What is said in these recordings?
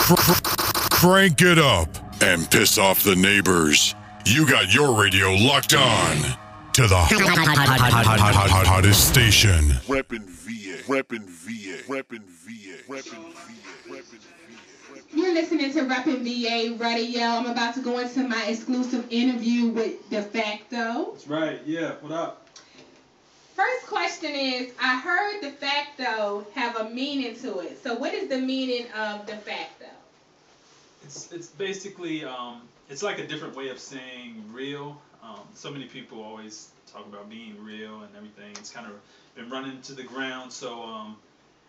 Crank it up and piss off the neighbors. You got your radio locked on to the hottest station. REPNVA, REPNVA, REPNVA, REPNVA. You're listening to REPNVA Radio. I'm about to go into my exclusive interview with Defakto. That's right, yeah, what up? First question is, I heard Defakto have a meaning to it. So what is the meaning of Defakto? It's basically, it's like a different way of saying real. So many people always talk about being real and everything. It's kind of been running to the ground. So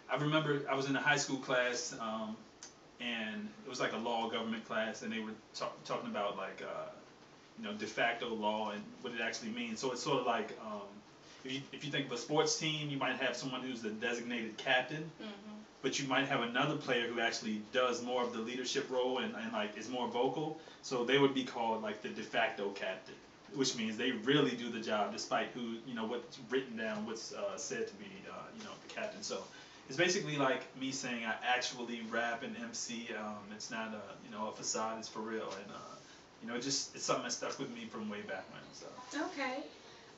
I remember I was in a high school class, and it was like a law government class, and they were talking about like, de facto law and what it actually means. So it's sort of like, if you think of a sports team, you might have someone who's the designated captain, but you might have another player who actually does more of the leadership role and like is more vocal. So they would be called like the de facto captain, which means they really do the job despite who, what's written down, what's said to be, the captain. So it's basically like me saying I actually rap and MC. It's not a facade. It's for real, and it's something that stuck with me from way back when. So. Okay.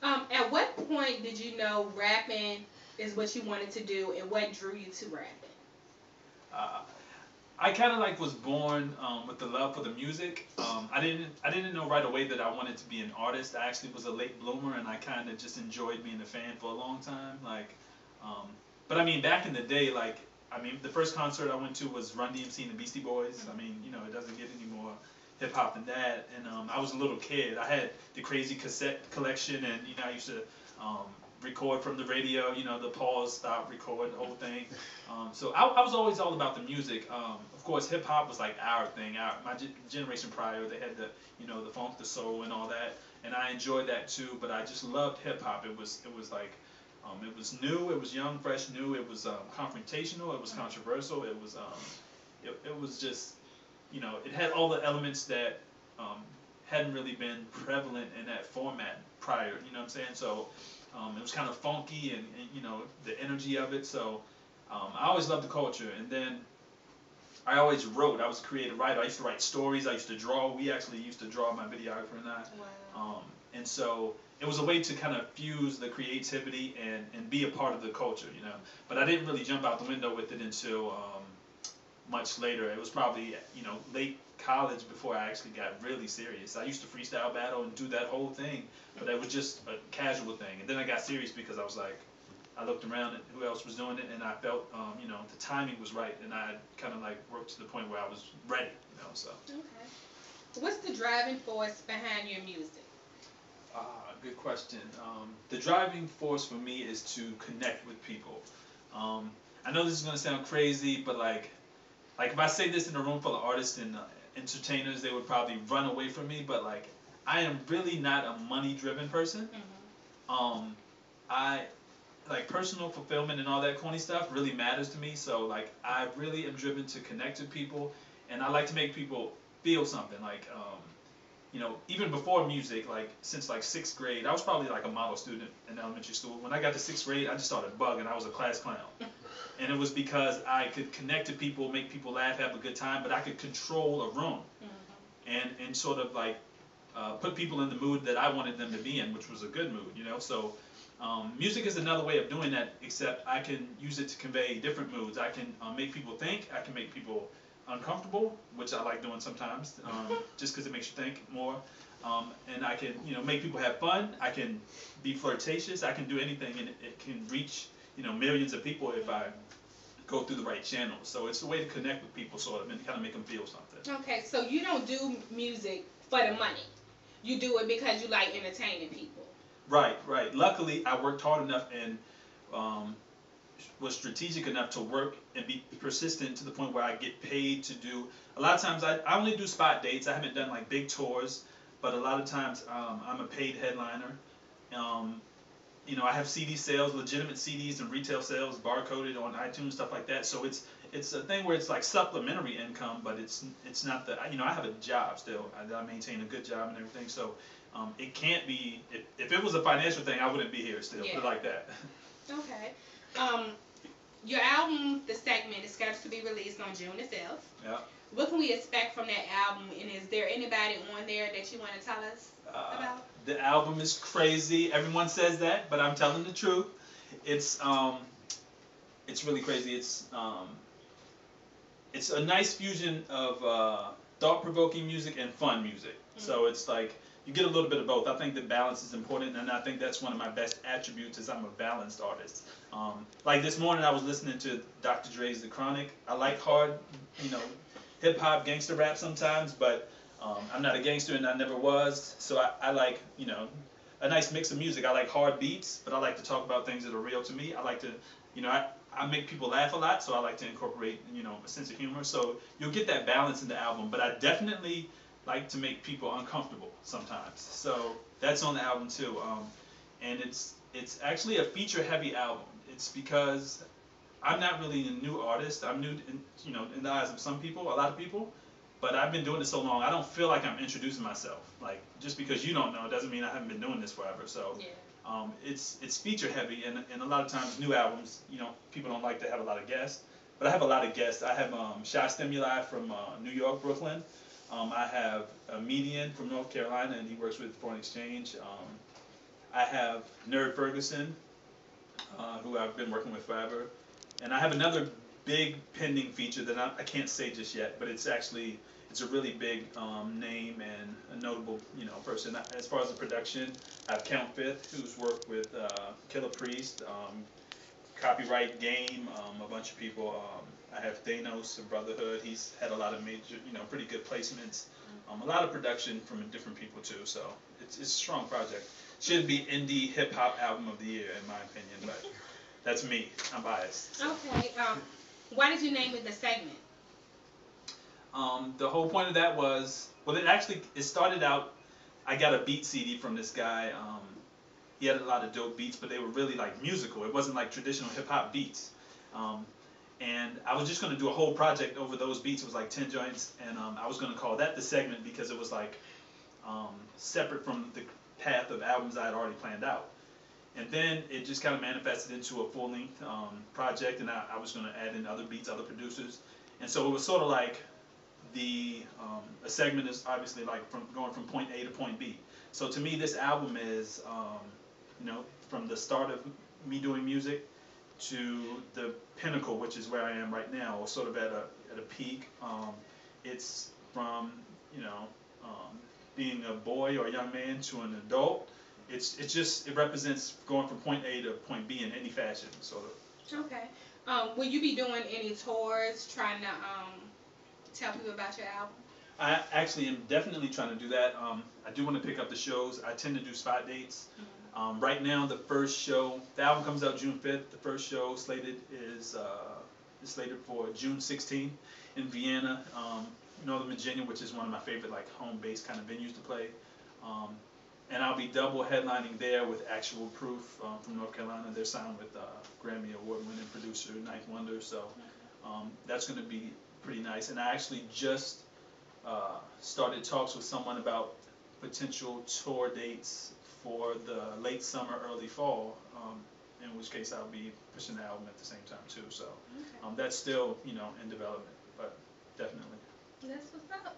At what point did you know rapping is what you wanted to do, and what drew you to rapping? I kind of was born with the love for the music. I didn't know right away that I wanted to be an artist. I actually was a late bloomer, and I kind of just enjoyed being a fan for a long time. But I mean, back in the day, the first concert I went to was Run DMC and the Beastie Boys. I mean, it doesn't get any more hip hop than that. And I was a little kid. I had the crazy cassette collection, and I used to record from the radio. The pause, stop, record, the whole thing. So I was always all about the music. Of course, hip hop was like our thing. My generation prior, they had the the funk, the soul, and all that, and I enjoyed that too. But I just loved hip hop. It was like. It was new, it was young, fresh, new, it was confrontational, it was controversial, it was just, it had all the elements that hadn't really been prevalent in that format prior, you know what I'm saying? So it was kind of funky and the energy of it, so I always loved the culture. And then I always wrote. I was a creative writer. I used to write stories, I used to draw. We actually used to draw, my videographer and I. Wow. And so it was a way to kind of fuse the creativity and be a part of the culture, But I didn't really jump out the window with it until much later. It was probably, late college before I actually got really serious. I used to freestyle battle and do that whole thing, but it was just a casual thing. And then I got serious because I was like, I looked around at who else was doing it, and I felt, the timing was right, and I kind of worked to the point where I was ready, so. Okay. What's the driving force behind your music? Good question. The driving force for me is to connect with people. I know this is gonna sound crazy, but like if I say this in a room full of artists and entertainers, they would probably run away from me. But I am really not a money-driven person. I personal fulfillment and all that corny stuff really matters to me. So I really am driven to connect with people, and I like to make people feel something. Even before music, since 6th grade, I was probably a model student in elementary school. When I got to 6th grade, I just started bugging. I was a class clown. And it was because I could connect to people, make people laugh, have a good time, but I could control a room and sort of put people in the mood that I wanted them to be in, which was a good mood, So music is another way of doing that, except I can use it to convey different moods. I can make people think. I can make people uncomfortable, which I like doing sometimes, just because it makes you think more. And I can, make people have fun. I can be flirtatious. I can do anything, and it can reach, millions of people if I go through the right channels. So it's a way to connect with people, sort of, and kind of make them feel something. Okay, so you don't do music for the money. You do it because you like entertaining people. Right. Luckily, I worked hard enough and was strategic enough to work and be persistent to the point where I get paid to do. A lot of times I only do spot dates. I haven't done big tours, but a lot of times I'm a paid headliner. I have CD sales, legitimate CDs and retail sales, barcoded on iTunes, stuff like that. So it's a thing where it's supplementary income, but it's not the, I have a job still. I maintain a good job and everything. So it can't be, if it was a financial thing, I wouldn't be here still, yeah. Put it like that. Okay. Your album, the segment, is scheduled to be released on June the 5th. Yeah. What can we expect from that album, and is there anybody on there that you want to tell us about? The album is crazy. Everyone says that, but I'm telling the truth. It's really crazy. It's a nice fusion of thought-provoking music and fun music. Mm-hmm. So it's like you get a little bit of both. I think that balance is important, and I think that's one of my best attributes is I'm a balanced artist. Like this morning, I was listening to Dr. Dre's The Chronic. I like hard, hip-hop, gangster rap sometimes, but I'm not a gangster and I never was. So I like, a nice mix of music. I like hard beats, but I like to talk about things that are real to me. I like to, I make people laugh a lot, so I like to incorporate, a sense of humor. So you'll get that balance in the album, but I definitely like to make people uncomfortable sometimes. So that's on the album too. And it's actually a feature-heavy album. It's because I'm not really a new artist. I'm new, in the eyes of some people, a lot of people. But I've been doing it so long, I don't feel like I'm introducing myself. Like, just because you don't know doesn't mean I haven't been doing this forever. So, yeah. It's feature heavy, and a lot of times new albums, people don't like to have a lot of guests. But I have a lot of guests. I have Shy Stimuli from New York, Brooklyn. I have a Median from North Carolina, and he works with Foreign Exchange. I have Nerd Ferguson, who I've been working with forever. And I have another big pending feature that I can't say just yet, but it's a really big name and a notable person. As far as the production, I have Count Fifth, who's worked with Killer Priest, Copyright Game, a bunch of people. I have Thanos of Brotherhood. He's had a lot of major, pretty good placements. A lot of production from different people too. So it's a strong project. Should be indie hip hop album of the year in my opinion, but that's me. I'm biased. So. Okay. Why did you name it the segment? The whole point of that was, it started out, I got a beat CD from this guy. He had a lot of dope beats, but they were really like musical. It wasn't like traditional hip hop beats. And I was just going to do a whole project over those beats. It was like 10 joints, and I was going to call that the segment because it was like separate from the path of albums I had already planned out. And then it just kind of manifested into a full-length project, and I was going to add in other beats, other producers. And so it was sort of like a segment is obviously like going from point A to point B. So to me, this album is, from the start of me doing music to the pinnacle, which is where I am right now, or sort of at a peak. It's from, being a boy or a young man to an adult. It represents going from point A to point B in any fashion, sort of. Okay. Will you be doing any tours, trying to tell people about your album? I actually am definitely trying to do that. I do want to pick up the shows. I tend to do spot dates. Mm-hmm. Right now, the album comes out June 5th. The first show slated is slated for June 16th in Vienna, Northern Virginia, which is one of my favorite like home-based kind of venues to play. And I'll be double headlining there with Actual Proof from North Carolina. They're signed with Grammy Award-winning producer Ninth Wonder, so that's going to be pretty nice. And I actually just started talks with someone about potential tour dates for the late summer, early fall, in which case I'll be pushing the album at the same time too. So that's still in development, but definitely. That's what's up.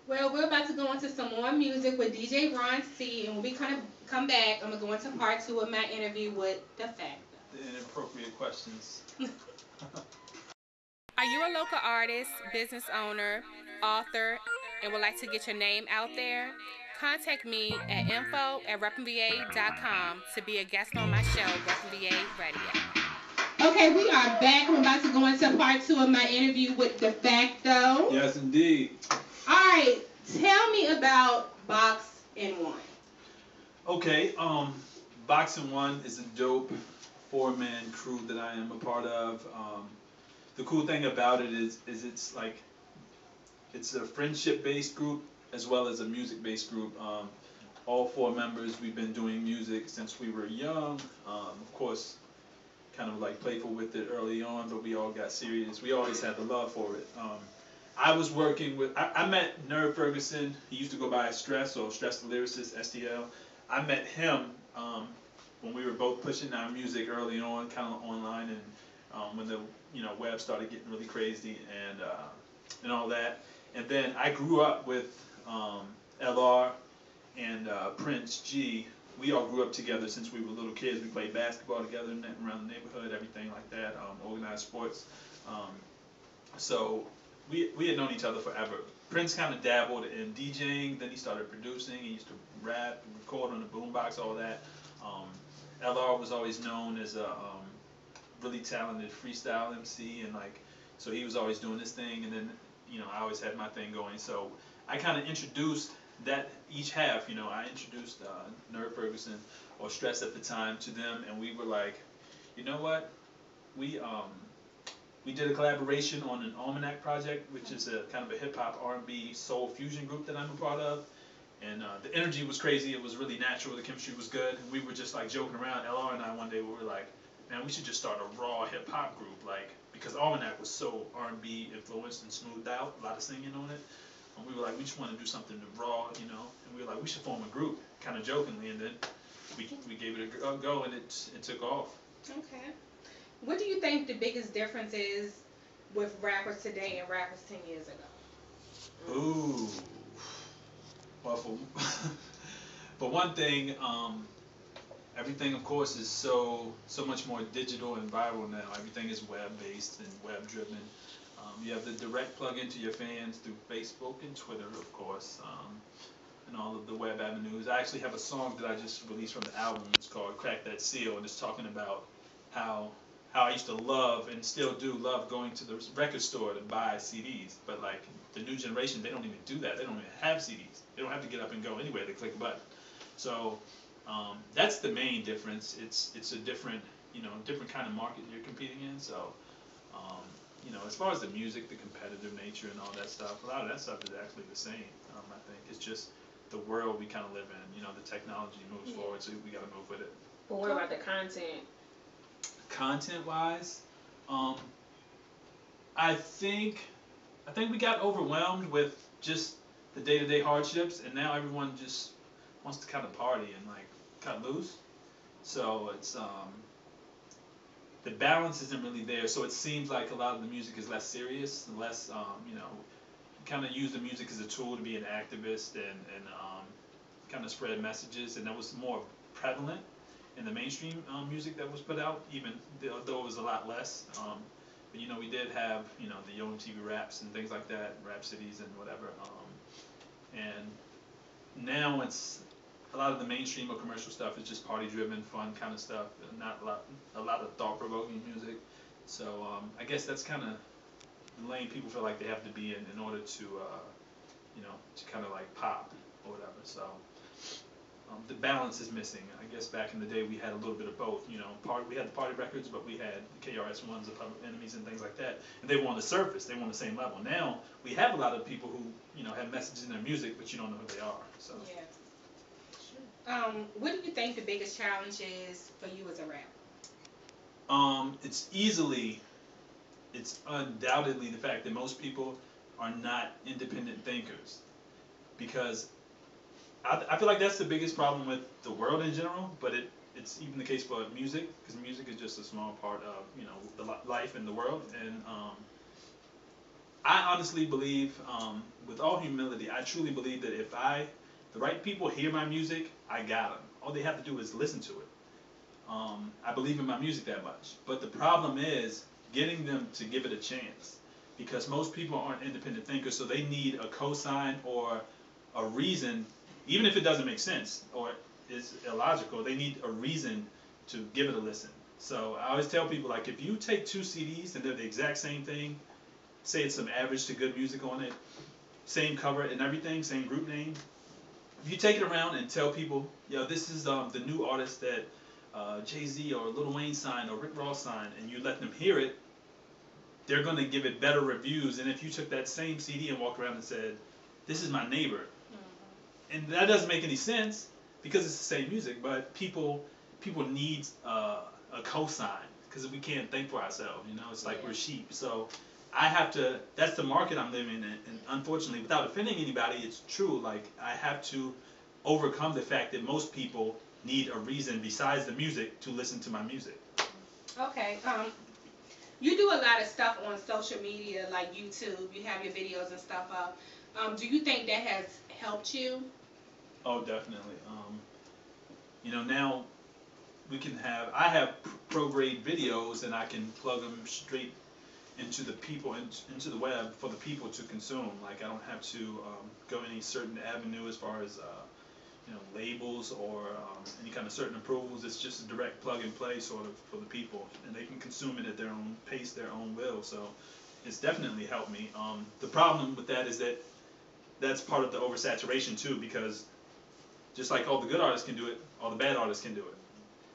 Well, we're about to go into some more music with DJ Ron C, and when we come back, I'm going to go into part 2 of my interview with Defakto. The inappropriate questions. Are you a local artist, business owner, author, and would like to get your name out there? Contact me at info@REPNVA.com to be a guest on my show, REPNVA Radio. Okay, we are back. We're about to go into part 2 of my interview with Defakto. Yes, indeed. All right, tell me about Box and One. Okay, Box and One is a dope 4-man crew that I am a part of. The cool thing about it is it's a friendship-based group as well as a music-based group. All 4 members, we've been doing music since we were young. Of course, kind of like playful with it early on, but we all got serious. We always had the love for it. I was working with, I met Nerd Ferguson. He used to go by Stress, or Stress the Lyricist, STL. I met him when we were both pushing our music early on, kind of online, and when the web started getting really crazy and all that. And then I grew up with LR and Prince G. We all grew up together since we were little kids. We played basketball together around the neighborhood, everything like that, organized sports. So we had known each other forever. Prince kind of dabbled in DJing, then he started producing. He used to rap, record on the boombox, all that. LR was always known as a really talented freestyle MC, and so he was always doing this thing, and then I always had my thing going. So I kind of introduced that each half. I introduced Nerd Ferguson or Stress at the time to them, and we were like, you know what, we did a collaboration on an Almanac project, which is a kind of a hip hop, R&B, soul fusion group that I'm a part of. And the energy was crazy. It was really natural. The chemistry was good. And we were just like joking around. LR and I one day we were like, man, we should just start a raw hip hop group, because Almanac was so R&B influenced and smoothed out, a lot of singing on it. And we were like, we just want to do something raw, And we were like, we should form a group, kind of jokingly. And then we gave it a go, and it took off. Okay. What do you think the biggest difference is with rappers today and rappers 10 years ago? Ooh. Well, for one thing, everything, of course, is so much more digital and viral now. Everything is web-based and web-driven. You have the direct plug into your fans through Facebook and Twitter, of course, and all of the web avenues. I actually have a song that I just released from the album. It's called Crack That Seal, and it's talking about how I used to love and still do love going to the record store to buy CDs. But the new generation, they don't even do that. They don't even have CDs. They don't have to get up and go anywhere. They click a button. So that's the main difference. It's a different different kind of market you're competing in. So as far as the music, the competitive nature and all that stuff, a lot of that stuff is actually the same. I think it's just the world we kind of live in. The technology moves forward, so we got to move with it. But what about the content? Content-wise, I think we got overwhelmed with just the day-to-day hardships, and now everyone just wants to kind of party and cut loose. So it's the balance isn't really there. So it seems like a lot of the music is less serious, and less kind of use the music as a tool to be an activist and kind of spread messages, and that was more prevalent in the mainstream music that was put out, even though it was a lot less. But we did have the Yo MTV Raps and things like that, Rap Cities and whatever. And now it's a lot of the mainstream or commercial stuff is just party-driven, fun kind of stuff, and not a lot of thought-provoking music. So I guess that's kind of the lane people feel like they have to be in order to to kind of pop or whatever. So. The balance is missing. I guess back in the day we had a little bit of both. We had the party records, but we had the KRS-Ones, the Public Enemies, and things like that. And they were on the surface. They were on the same level. Now we have a lot of people who have messages in their music, but you don't know who they are. So. Yeah. What do you think the biggest challenge is for you as a rapper? It's undoubtedly the fact that most people are not independent thinkers, because I feel like that's the biggest problem with the world in general, but it's even the case for music, because music is just a small part of the life in the world. And I honestly believe, with all humility, I truly believe that if the right people hear my music, I got them. All they have to do is listen to it. I believe in my music that much, but the problem is getting them to give it a chance, because most people aren't independent thinkers, so they need a cosign or a reason. Even if it doesn't make sense or is illogical, they need a reason to give it a listen. So I always tell people, if you take 2 CDs and they're the exact same thing, say it's some average to good music on it, same cover and everything, same group name, if you take it around and tell people, this is the new artist that Jay-Z or Lil Wayne signed or Rick Ross signed, and you let them hear it, they're going to give it better reviews than if you took that same CD and walked around and said, this is my neighbor. And that doesn't make any sense because it's the same music, but people need a cosign, because we can't think for ourselves. It's like we're sheep. So I have to. That's the market I'm living in, and unfortunately, without offending anybody, it's true. I have to overcome the fact that most people need a reason besides the music to listen to my music. Okay. You do a lot of stuff on social media, like YouTube. You have your videos and stuff up. Do you think that has helped you? Oh, definitely. Now I have pro grade videos, and I can plug them straight into into the web for the people to consume. Like, I don't have to go any certain avenue as far as labels or any kind of certain approvals. It's just a direct plug and play sort of for the people, and they can consume it at their own pace, their own will. So it's definitely helped me. The problem with that is that that's part of the oversaturation too, because just like all the good artists can do it, all the bad artists can do it.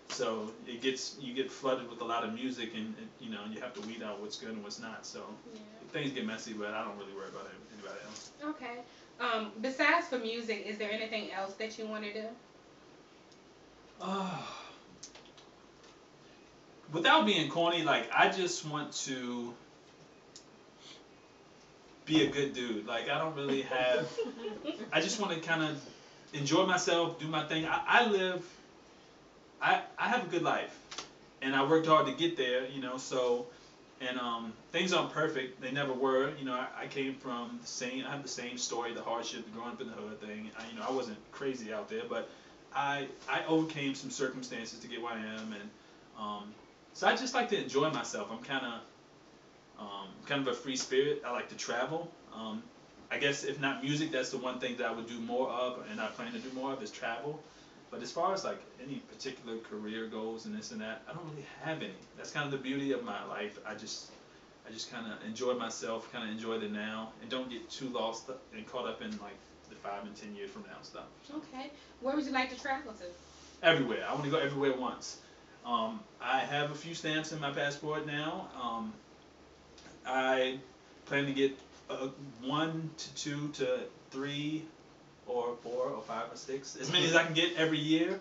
So you get flooded with a lot of music, and you have to weed out what's good and what's not. So things get messy, but I don't really worry about anybody else. Okay. Besides for music, is there anything else that you want to do? Without being corny, like, I just want to be a good dude. Like, I don't really have. I just want to kind of enjoy myself, do my thing. I have a good life, and I worked hard to get there. So. And things aren't perfect. They never were. I came from I have the same story, the hardship, the growing up in the hood thing. I wasn't crazy out there, but I overcame some circumstances to get where I am, and so I just like to enjoy myself. I'm kind of a free spirit. I like to travel. I guess if not music, that's the one thing that I would do more of, and I plan to do more of, is travel. But as far as like any particular career goals and this and that, I don't really have any. That's kind of the beauty of my life. I just kind of enjoy myself, kind of enjoy the now, and don't get too lost and caught up in like the 5 and 10 years from now stuff. Okay. Where would you like to travel to? Everywhere. I want to go everywhere once. I have a few stamps in my passport now. I plan to get 1 to 2 to 3 or 4 or 5 or 6, as many as I can get every year.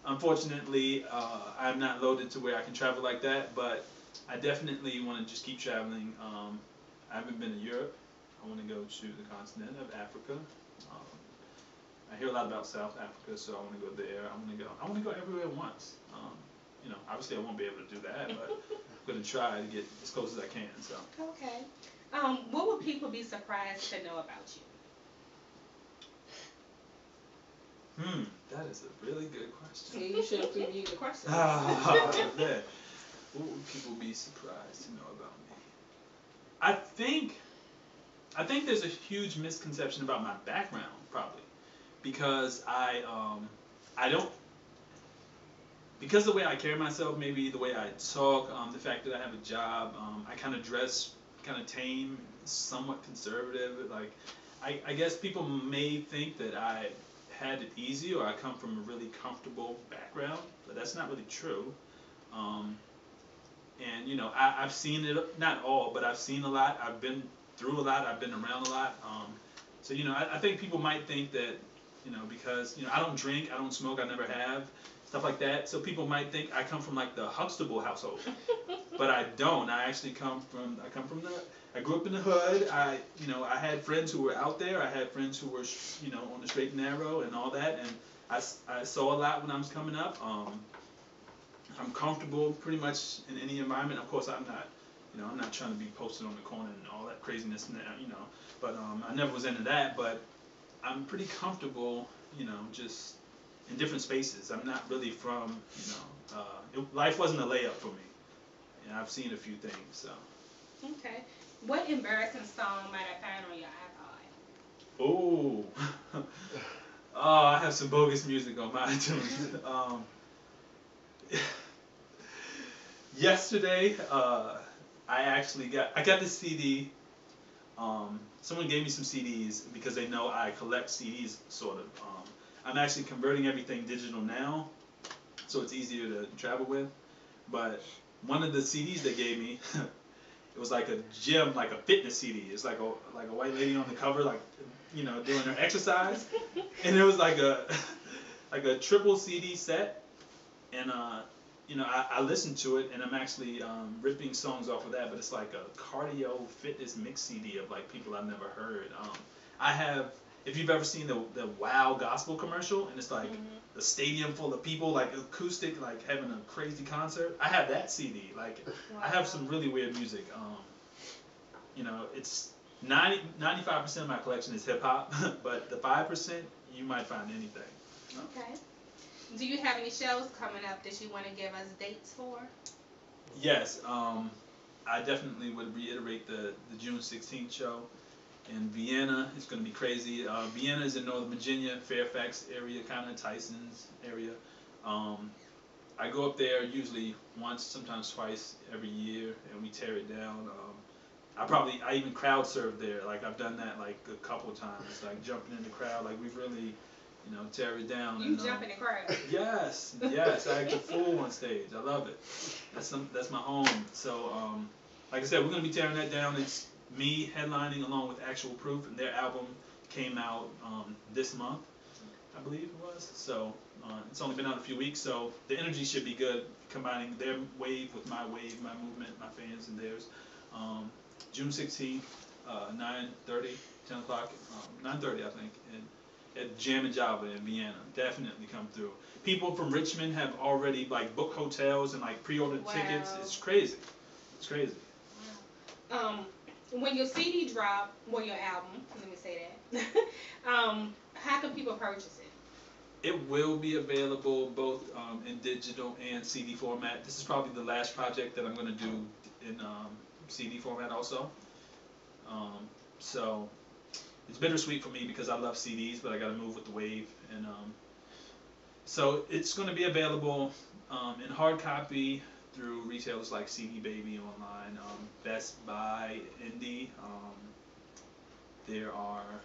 Unfortunately, I'm not loaded to where I can travel like that, but I definitely want to just keep traveling. I haven't been to Europe. I want to go to the continent of Africa. I hear a lot about South Africa, so I want to go there. I want to go everywhere once. Obviously I won't be able to do that, but I'm going to try to get as close as I can. So. Okay. What would people be surprised to know about you? That is a really good question. Yeah, you should have previewed the question. Man. What would people be surprised to know about me? I think there's a huge misconception about my background, probably, because I don't, because the way I carry myself, maybe the way I talk, the fact that I have a job, I kind of dress kind of tame, somewhat conservative. Like, I guess people may think that I had it easy, or I come from a really comfortable background, but that's not really true. And I've seen it, not all, but I've seen a lot. I've been through a lot. I've been around a lot. So I think people might think that because I don't drink, I don't smoke, I never have, stuff like that. So people might think I come from like the Huxtable household, but I don't. I I grew up in the hood. I had friends who were out there. I had friends who were on the straight and narrow and all that, and I saw a lot when I was coming up. I'm comfortable pretty much in any environment. Of course, I'm not trying to be posted on the corner and all that craziness and that, but I never was into that. But I'm pretty comfortable, just in different spaces. I'm not really from, life wasn't a layup for me. I've seen a few things, so. Okay. What embarrassing song might I find on your iPod? Oh. Oh, I have some bogus music on my iTunes. Yesterday, I got this CD. Someone gave me some CDs because they know I collect CDs, sort of. I'm actually converting everything digital now, so it's easier to travel with. But one of the CDs they gave me, it was like a gym, like a fitness CD. It's like a white lady on the cover, like doing her exercise, and it was like a triple CD set, and I listened to it, and I'm actually ripping songs off of that, but it's like a cardio fitness mix CD of like people I've never heard. I have if you've ever seen the Wow gospel commercial, and it's like a stadium full of people, like acoustic, like having a crazy concert. I have that CD. Like, I have some really weird music. You know, it's 95% of my collection is hip hop, but the 5% you might find anything. Okay. Do you have any shows coming up that you want to give us dates for? Yes. I definitely would reiterate the June 16th show in Vienna. It's going to be crazy. Vienna is in Northern Virginia, Fairfax area, kind of Tyson's area. I go up there usually once, sometimes twice every year, and we tear it down. I even crowd surf there. Like, I've done that like a couple times, like jumping in the crowd. Like, we really, you know, tear it down. You jump in the crowd. Yes, I act a fool on stage. I love it. That's my home. So, like I said, we're gonna be tearing that down. It's me headlining along with Actual Proof, and their album came out this month, I believe it was. So it's only been out a few weeks, so the energy should be good, combining their wave, my movement, my fans and theirs. June 16th, 9:30, 10 o'clock, 9:30 I think, at Jam and Java in Vienna. Definitely come through. People from Richmond have already like booked hotels and like pre-ordered tickets. It's crazy. It's crazy. Wow. When your CD drop, well, your album, let me say that. How can people purchase it? It will be available both in digital and CD format. This is probably the last project that I'm going to do in CD format also. So it's bittersweet for me because I love CDs, but I got to move with the wave. And so it's going to be available in hard copy through retailers like CD Baby online, Best Buy, Indie. There are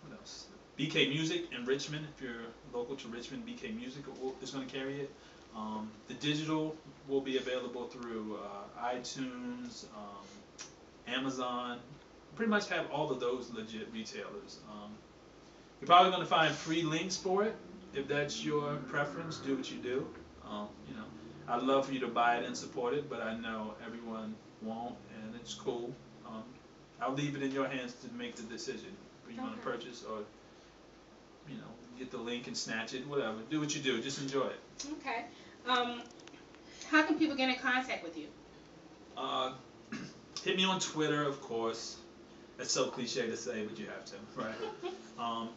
what else? BK Music in Richmond. If you're local to Richmond, BK Music is going to carry it. The digital will be available through iTunes, Amazon. Pretty much have all of those legit retailers. You're probably going to find free links for it. If that's your preference, do what you do. You know, I'd love for you to buy it and support it, but I know everyone won't, and it's cool. I'll leave it in your hands to make the decision. If you want to purchase or, you know, get the link and snatch it, whatever. Do what you do. Just enjoy it. Okay. How can people get in contact with you? Hit me on Twitter, of course. That's so cliche to say, but you have to, right?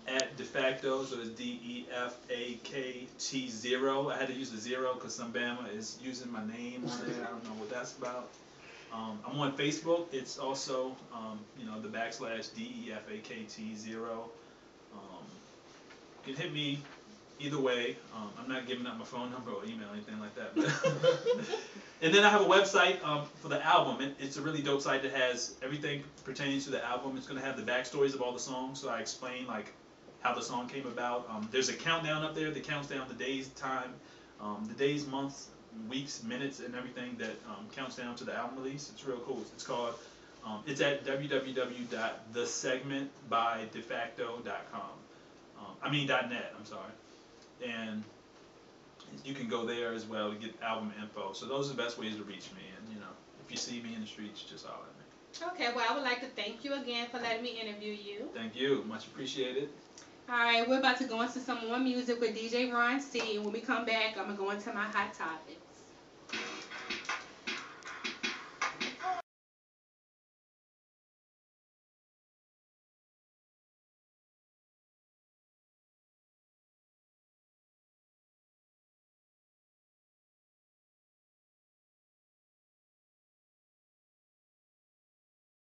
At Defakto, so it's DEFAKT0. I had to use the 0 because some Bama is using my name on there. I don't know what that's about. I'm on Facebook. It's also, you know, the / DEFAKT0. You can hit me either way. I'm not giving out my phone number or email or anything like that. And then I have a website for the album. It's a really dope site that has everything pertaining to the album. It's going to have the backstories of all the songs, so I explain like how the song came about. There's a countdown up there that counts down the days, time, the days, months, weeks, minutes, and everything that counts down to the album release. It's real cool. It's called, it's at www.thesegmentbydefakto.com. .net, I'm sorry. And you can go there as well to get album info. So those are the best ways to reach me. And, you know, if you see me in the streets, just holler at me. Okay, well, I would like to thank you again for letting me interview you. Thank you. Much appreciated. All right, we're about to go into some more music with DJ Ron C. And when we come back, I'm going to go into my hot topic.